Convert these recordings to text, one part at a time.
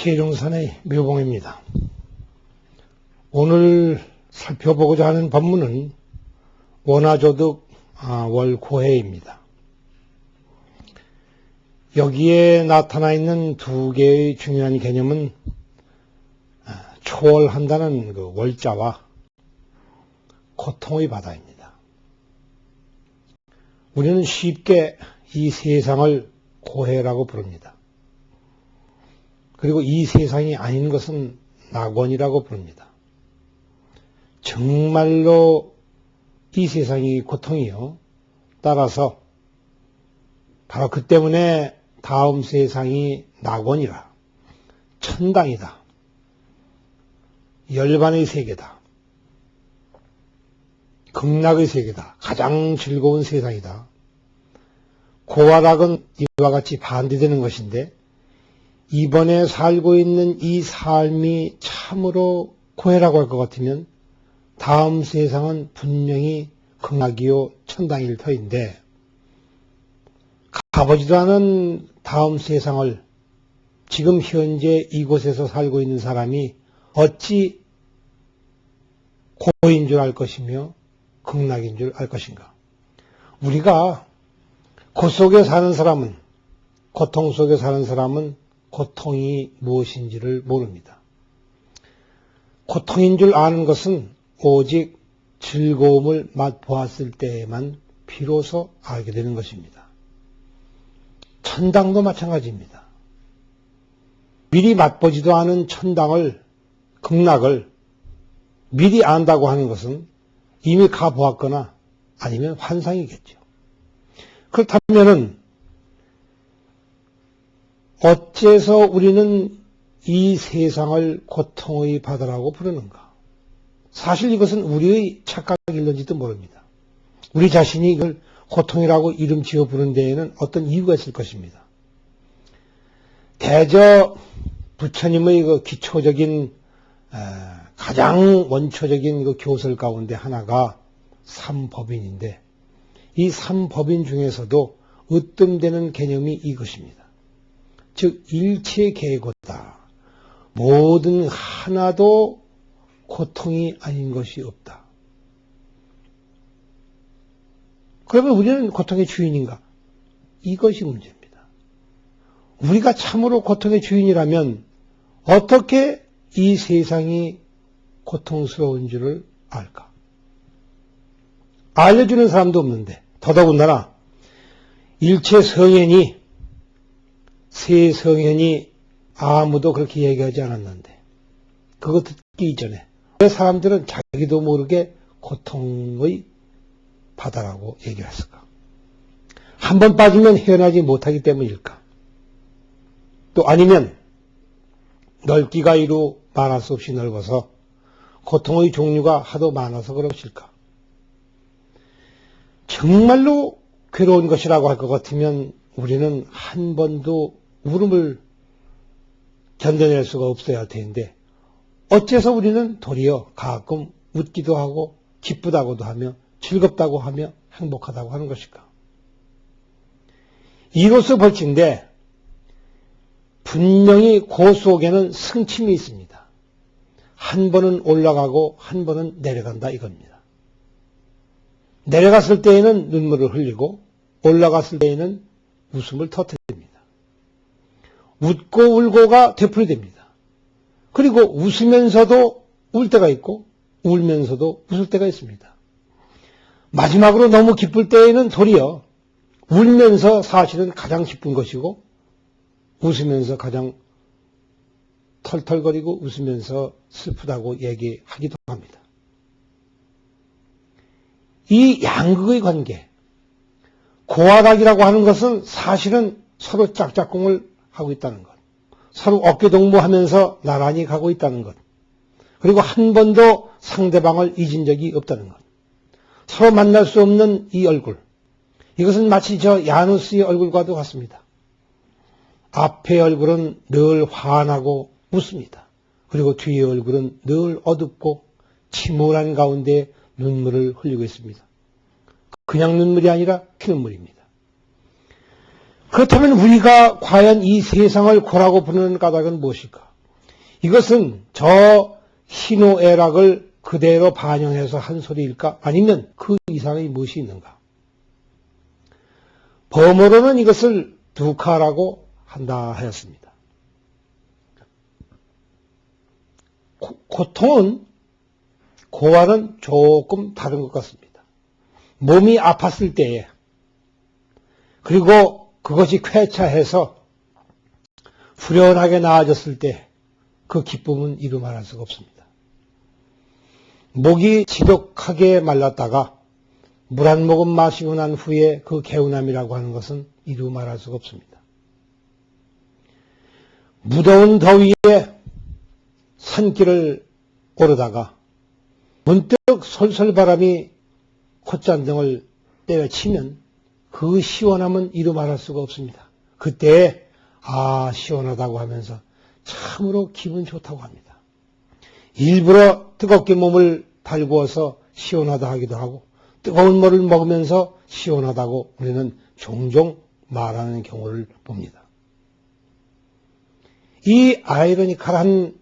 계룡산의 묘봉입니다. 오늘 살펴보고자 하는 법문은 원화조득 월고해입니다. 여기에 나타나 있는 두 개의 중요한 개념은 초월한다는 그 월자와 고통의 바다입니다. 우리는 쉽게 이 세상을 고해라고 부릅니다. 그리고 이 세상이 아닌 것은 낙원이라고 부릅니다. 정말로 이 세상이 고통이요. 따라서 바로 그 때문에 다음 세상이 낙원이라, 천당이다, 열반의 세계다, 극락의 세계다, 가장 즐거운 세상이다. 고와 낙은 이와 같이 반대되는 것인데 이번에 살고 있는 이 삶이 참으로 고해라고 할 것 같으면 다음 세상은 분명히 극락이요 천당일 터인데 가보지도 않은 다음 세상을 지금 현재 이곳에서 살고 있는 사람이 어찌 고해인 줄 알 것이며 극락인 줄 알 것인가. 우리가 고 속에 사는 사람은, 고통 속에 사는 사람은 고통이 무엇인지를 모릅니다. 고통인 줄 아는 것은 오직 즐거움을 맛보았을 때에만 비로소 알게 되는 것입니다. 천당도 마찬가지입니다. 미리 맛보지도 않은 천당을, 극락을 미리 안다고 하는 것은 이미 가보았거나 아니면 환상이겠죠. 그렇다면은 어째서 우리는 이 세상을 고통의 바다라고 부르는가? 사실 이것은 우리의 착각일런지도 모릅니다. 우리 자신이 이걸 고통이라고 이름 지어 부른 데에는 어떤 이유가 있을 것입니다. 대저 부처님의 그 기초적인 가장 원초적인 그 교설 가운데 하나가 삼법인인데 이 삼법인 중에서도 으뜸되는 개념이 이것입니다. 즉 일체계고다. 모든 하나도 고통이 아닌 것이 없다. 그러면 우리는 고통의 주인인가? 이것이 문제입니다. 우리가 참으로 고통의 주인이라면 어떻게 이 세상이 고통스러운 줄을 알까? 알려주는 사람도 없는데 더더군다나 일체 성현이 세 성현이 아무도 그렇게 얘기하지 않았는데 그거 듣기 이전에 왜 사람들은 자기도 모르게 고통의 바다라고 얘기를 했을까? 한 번 빠지면 헤어나지 못하기 때문일까? 또 아니면 넓기가 이루 말할 수 없이 넓어서 고통의 종류가 하도 많아서 그러실까? 정말로 괴로운 것이라고 할 것 같으면 우리는 한 번도 울음을 견뎌낼 수가 없어야 할 텐데 어째서 우리는 도리어 가끔 웃기도 하고 기쁘다고도 하며 즐겁다고 하며 행복하다고 하는 것일까? 이로써 볼진데 분명히 그 속에는 승침이 있습니다. 한 번은 올라가고 한 번은 내려간다 이겁니다. 내려갔을 때에는 눈물을 흘리고 올라갔을 때에는 웃음을 터뜨립니다. 웃고 울고가 되풀이됩니다. 그리고 웃으면서도 울 때가 있고 울면서도 웃을 때가 있습니다. 마지막으로 너무 기쁠 때에는 도리어 울면서 사실은 가장 기쁜 것이고 웃으면서 가장 털털거리고 웃으면서 슬프다고 얘기하기도 합니다. 이 양극의 관계, 고와 낙이라고 하는 것은 사실은 서로 짝짝꿍을 하고 있다는 것, 서로 어깨동무하면서 나란히 가고 있다는 것, 그리고 한 번도 상대방을 잊은 적이 없다는 것, 서로 만날 수 없는 이 얼굴, 이것은 마치 저 야누스의 얼굴과도 같습니다. 앞의 얼굴은 늘 환하고 웃습니다. 그리고 뒤의 얼굴은 늘 어둡고 침울한 가운데 눈물을 흘리고 있습니다. 그냥 눈물이 아니라 피눈물입니다. 그렇다면 우리가 과연 이 세상을 고라고 부르는 까닭은 무엇일까? 이것은 저 희노애락을 그대로 반영해서 한 소리일까? 아니면 그 이상의 무엇이 있는가? 범어로는 이것을 두카라고 한다 하였습니다. 고통은 고와는 조금 다른 것 같습니다. 몸이 아팠을 때에 그리고 그것이 쾌차해서 후련하게 나아졌을 때 그 기쁨은 이루 말할 수가 없습니다. 목이 지독하게 말랐다가 물 한 모금 마시고 난 후에 그 개운함이라고 하는 것은 이루 말할 수가 없습니다. 무더운 더위에 산길을 오르다가 문득 솔솔 바람이 콧잔등을 때려치면 그 시원함은 이루 말할 수가 없습니다. 그때 시원하다고 하면서 참으로 기분 좋다고 합니다. 일부러 뜨겁게 몸을 달구어서 시원하다 하기도 하고 뜨거운 물을 먹으면서 시원하다고 우리는 종종 말하는 경우를 봅니다. 이 아이러니컬한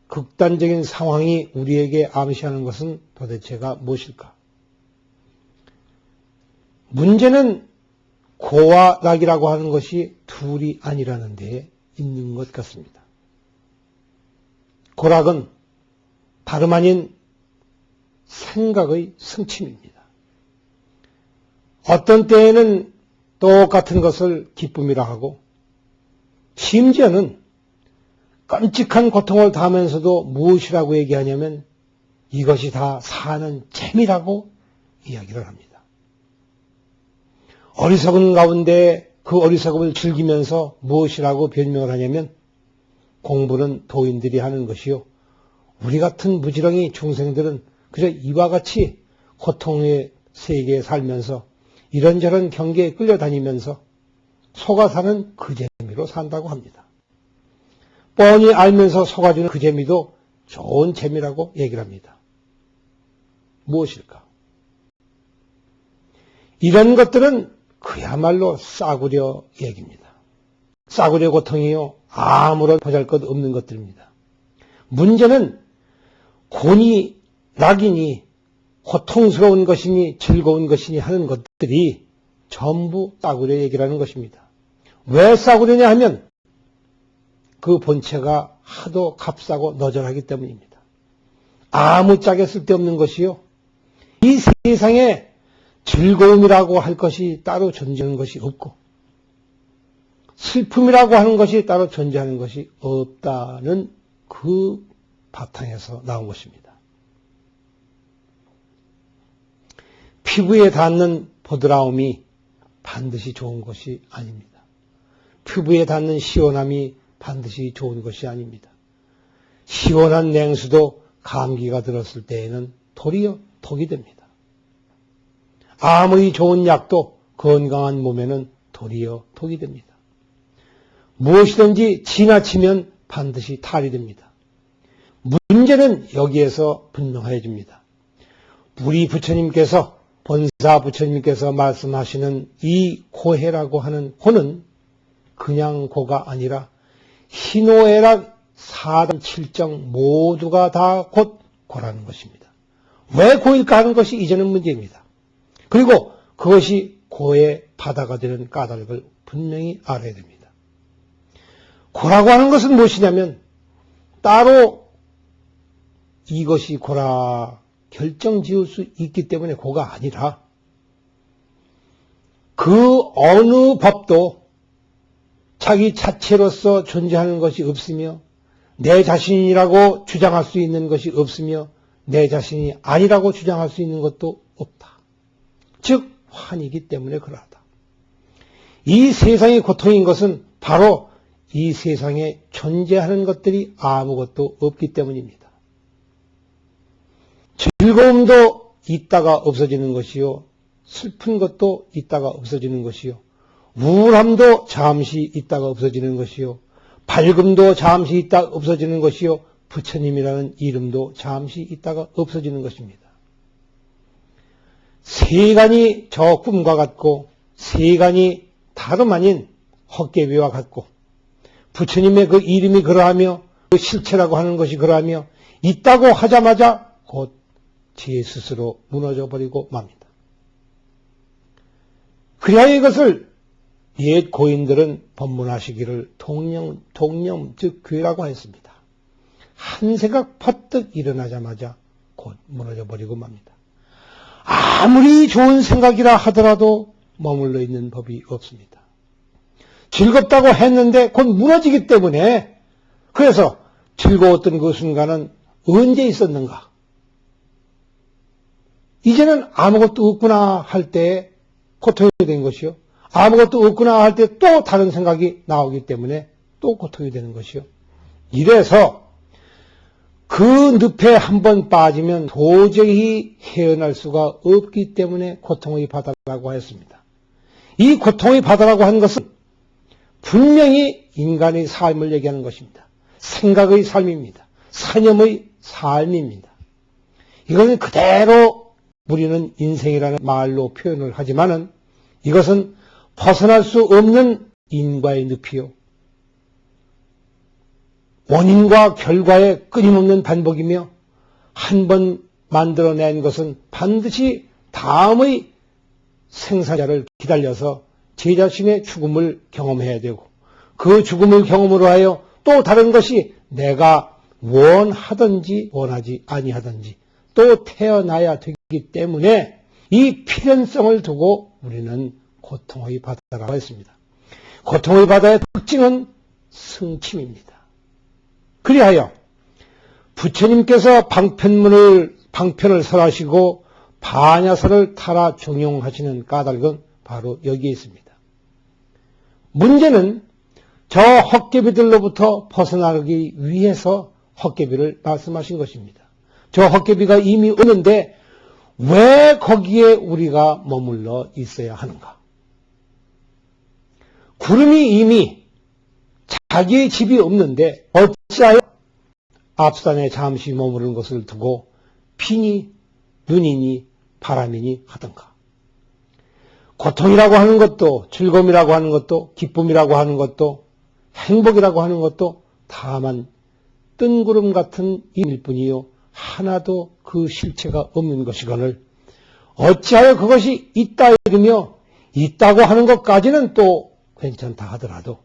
극단적인 상황이 우리에게 암시하는 것은 도대체가 무엇일까? 문제는 고와 낙이라고 하는 것이 둘이 아니라는 데에 있는 것 같습니다. 고락은 다름 아닌 생각의 승침입니다. 어떤 때에는 똑같은 것을 기쁨이라 하고 심지어는 끔찍한 고통을 당하면서도 무엇이라고 얘기하냐면 이것이 다 사는 재미라고 이야기를 합니다. 어리석은 가운데 그 어리석음을 즐기면서 무엇이라고 변명을 하냐면 공부는 도인들이 하는 것이요. 우리 같은 무지렁이 중생들은 그저 이와 같이 고통의 세계에 살면서 이런저런 경계에 끌려다니면서 속아 사는 그 재미로 산다고 합니다. 뻔히 알면서 속아주는 그 재미도 좋은 재미라고 얘기를 합니다. 무엇일까? 이런 것들은 그야말로 싸구려 얘기입니다. 싸구려 고통이요. 아무런 보잘것 없는 것들입니다. 문제는 곤이, 낙이니, 고통스러운 것이니, 즐거운 것이니 하는 것들이 전부 싸구려 얘기라는 것입니다. 왜 싸구려냐 하면 그 본체가 하도 값싸고 너절하기 때문입니다. 아무짝에 쓸데없는 것이요. 이 세상에 즐거움이라고 할 것이 따로 존재하는 것이 없고 슬픔이라고 하는 것이 따로 존재하는 것이 없다는 그 바탕에서 나온 것입니다. 피부에 닿는 보드라움이 반드시 좋은 것이 아닙니다. 피부에 닿는 시원함이 반드시 좋은 것이 아닙니다. 시원한 냉수도 감기가 들었을 때에는 도리어 독이 됩니다. 아무리 좋은 약도 건강한 몸에는 도리어 독이 됩니다. 무엇이든지 지나치면 반드시 탈이 됩니다. 문제는 여기에서 분명해집니다. 우리 부처님께서 본사 부처님께서 말씀하시는 이 고해라고 하는 고는 그냥 고가 아니라 희노애락 사단 칠정 모두가 다 곧 고라는 것입니다. 왜 고일까 하는 것이 이제는 문제입니다. 그리고 그것이 고의 바다가 되는 까닭을 분명히 알아야 됩니다. 고라고 하는 것은 무엇이냐면 따로 이것이 고라 결정 지을 수 있기 때문에 고가 아니라 그 어느 법도 자기 자체로서 존재하는 것이 없으며 내 자신이라고 주장할 수 있는 것이 없으며 내 자신이 아니라고 주장할 수 있는 것도 없다. 즉 환이기 때문에 그러하다. 이 세상의 고통인 것은 바로 이 세상에 존재하는 것들이 아무것도 없기 때문입니다. 즐거움도 있다가 없어지는 것이요. 슬픈 것도 있다가 없어지는 것이요. 우울함도 잠시 있다가 없어지는 것이요. 밝음도 잠시 있다가 없어지는 것이요. 부처님이라는 이름도 잠시 있다가 없어지는 것입니다. 세간이 저 꿈과 같고 세간이 다름 아닌 헛개비와 같고 부처님의 그 이름이 그러하며 그 실체라고 하는 것이 그러하며 있다고 하자마자 곧 제 스스로 무너져 버리고 맙니다. 그리하여 이것을 옛 고인들은 법문하시기를 동념 즉 괴라고 했습니다. 한 생각 퍼뜩 일어나자마자 곧 무너져 버리고 맙니다. 아무리 좋은 생각이라 하더라도 머물러 있는 법이 없습니다. 즐겁다고 했는데 곧 무너지기 때문에 그래서 즐거웠던 그 순간은 언제 있었는가? 이제는 아무것도 없구나 할 때에 고통이 된 것이요. 아무것도 없구나 할 때 또 다른 생각이 나오기 때문에 또 고통이 되는 것이요. 이래서 그 늪에 한번 빠지면 도저히 헤어날 수가 없기 때문에 고통의 바다라고 했습니다. 이 고통의 바다라고 하는 것은 분명히 인간의 삶을 얘기하는 것입니다. 생각의 삶입니다. 사념의 삶입니다. 이것은 그대로 우리는 인생이라는 말로 표현을 하지만은 이것은 벗어날 수 없는 인과의 늪이요. 원인과 결과의 끊임없는 반복이며 한 번 만들어낸 것은 반드시 다음의 생사자를 기다려서 제 자신의 죽음을 경험해야 되고 그 죽음을 경험으로 하여 또 다른 것이 내가 원하든지 원하지 아니하든지 또 태어나야 되기 때문에 이 필연성을 두고 우리는 고통의 바다라고 했습니다. 고통의 바다의 특징은 승침입니다. 그리하여 부처님께서 방편을 설하시고 반야설을 타라 종용하시는 까닭은 바로 여기에 있습니다. 문제는 저 헛개비들로부터 벗어나기 위해서 헛개비를 말씀하신 것입니다. 저 헛개비가 이미 없는데 왜 거기에 우리가 머물러 있어야 하는가? 구름이 이미 자기의 집이 없는데 어찌하여 앞산에 잠시 머무르는 것을 두고 비니, 눈이니, 바람이니 하던가. 고통이라고 하는 것도 즐거움이라고 하는 것도 기쁨이라고 하는 것도 행복이라고 하는 것도 다만 뜬구름 같은 일일 뿐이요 하나도 그 실체가 없는 것이거늘 어찌하여 그것이 있다 이르며 있다고 하는 것까지는 또 괜찮다 하더라도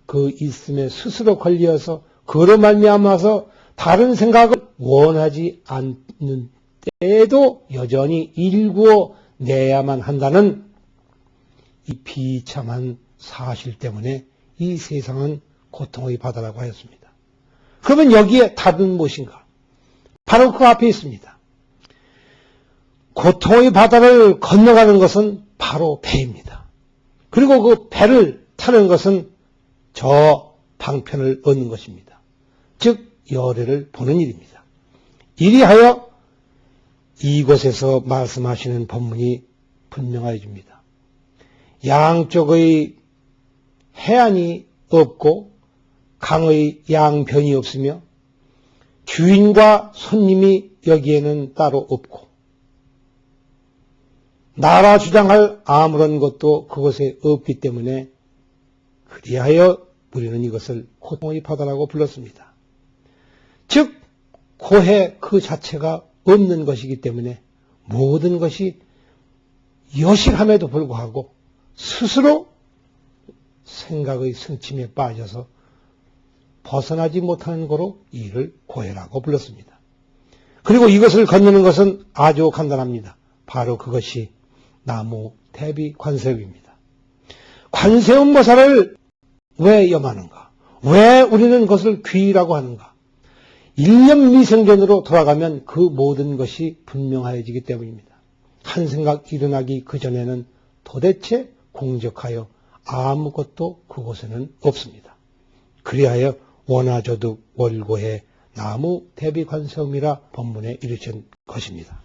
그 있음에 스스로 걸려서 그로 말미암아서 다른 생각을 원하지 않는 때에도 여전히 일구어 내야만 한다는 이 비참한 사실 때문에 이 세상은 고통의 바다라고 하였습니다. 그러면 여기에 답은 무엇인가? 바로 그 앞에 있습니다. 고통의 바다를 건너가는 것은 바로 배입니다. 그리고 그 배를 타는 것은 저 방편을 얻는 것입니다. 즉 열애를 보는 일입니다. 이리하여 이곳에서 말씀하시는 법문이 분명하여 줍니다. 양쪽의 해안이 없고 강의 양변이 없으며 주인과 손님이 여기에는 따로 없고 나라 주장할 아무런 것도 그곳에 없기 때문에 그리하여 우리는 이것을 고통의 바다라고 불렀습니다. 즉 고해 그 자체가 없는 것이기 때문에 모든 것이 여실함에도 불구하고 스스로 생각의 승침에 빠져서 벗어나지 못하는 거로 이를 고해라고 불렀습니다. 그리고 이것을 건너는 것은 아주 간단합니다. 바로 그것이 나무 대비 관세음입니다. 관세음 보살을 왜 염하는가? 왜 우리는 그것을 귀라고 하는가? 1년 미생전으로 돌아가면 그 모든 것이 분명해지기 때문입니다. 한 생각 일어나기 그 전에는 도대체 공적하여 아무것도 그곳에는 없습니다. 그리하여 원하조득 월고해 나무 대비 관세음이라 법문에 이르신 것입니다.